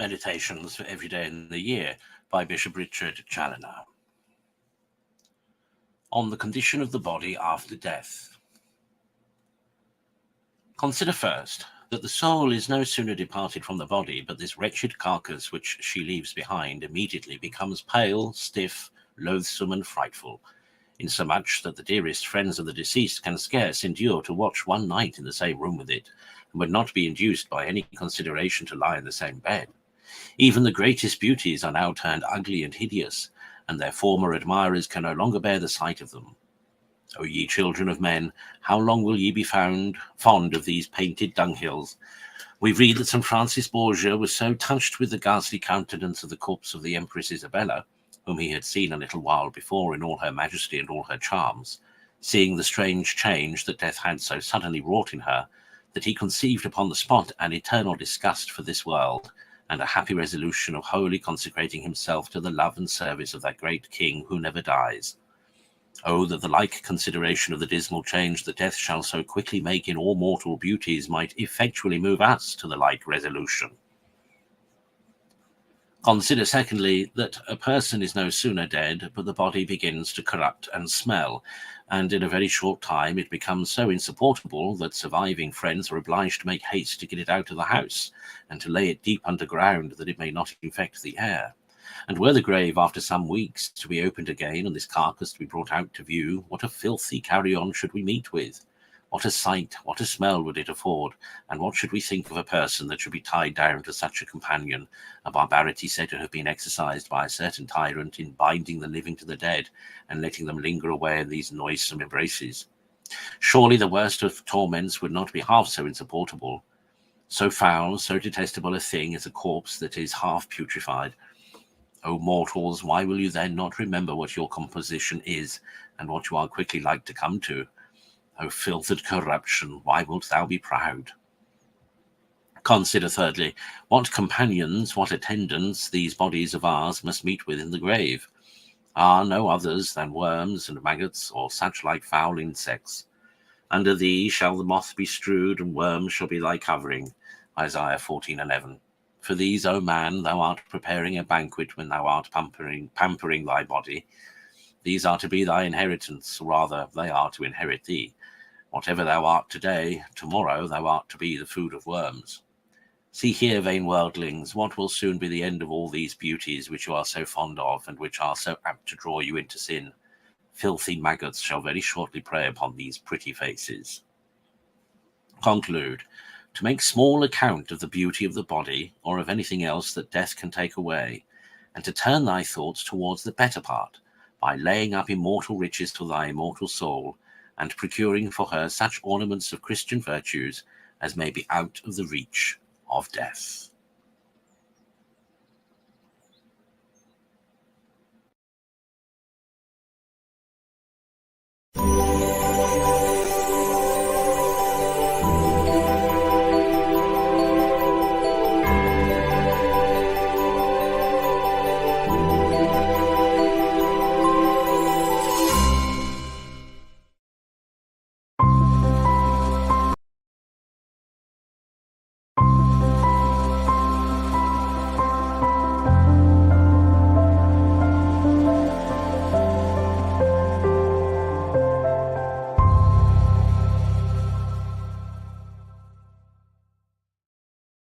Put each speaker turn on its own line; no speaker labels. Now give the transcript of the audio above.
Meditations for Every Day in the Year by Bishop Richard Challoner. On the condition of the body after death. Consider first that the soul is no sooner departed from the body, but this wretched carcass which she leaves behind immediately becomes pale, stiff, loathsome, and frightful, insomuch that the dearest friends of the deceased can scarce endure to watch one night in the same room with it, and would not be induced by any consideration to lie in the same bed. Even the greatest beauties are now turned ugly and hideous, and their former admirers can no longer bear the sight of them. O ye children of men, how long will ye be found fond of these painted dunghills? We read that St. Francis Borgia was so touched with the ghastly countenance of the corpse of the Empress Isabella, whom he had seen a little while before in all her majesty and all her charms, seeing the strange change that death had so suddenly wrought in her, that he conceived upon the spot an eternal disgust for this world, and a happy resolution of wholly consecrating himself to the love and service of that great King who never dies. Oh, that the like consideration of the dismal change that death shall so quickly make in all mortal beauties might effectually move us to the like resolution. Consider, secondly, that a person is no sooner dead, but the body begins to corrupt and smell, and in a very short time it becomes so insupportable that surviving friends are obliged to make haste to get it out of the house, and to lay it deep underground that it may not infect the air. And were the grave after some weeks to be opened again, and this carcass to be brought out to view, what a filthy carrion should we meet with? What a sight, what a smell would it afford, and what should we think of a person that should be tied down to such a companion, a barbarity said to have been exercised by a certain tyrant in binding the living to the dead, and letting them linger away in these noisome embraces? Surely the worst of torments would not be half so insupportable. So foul, so detestable a thing is a corpse that is half putrefied. O mortals, why will you then not remember what your composition is, and what you are quickly like to come to? O filth and corruption, why wilt thou be proud? Consider, thirdly, what companions, what attendants these bodies of ours must meet with in the grave are no others than worms and maggots, or such like foul insects. Under thee shall the moth be strewed, and worms shall be thy covering. Isaiah 14:11. For these, O man, thou art preparing a banquet when thou art pampering thy body. These are to be thy inheritance, or rather, they are to inherit thee. Whatever thou art today, tomorrow thou art to be the food of worms. See here, vain worldlings, what will soon be the end of all these beauties which you are so fond of, and which are so apt to draw you into sin. Filthy maggots shall very shortly prey upon these pretty faces. Conclude. To make small account of the beauty of the body, or of anything else that death can take away, and to turn thy thoughts towards the better part, by laying up immortal riches to thy immortal soul, and procuring for her such ornaments of Christian virtues as may be out of the reach of death.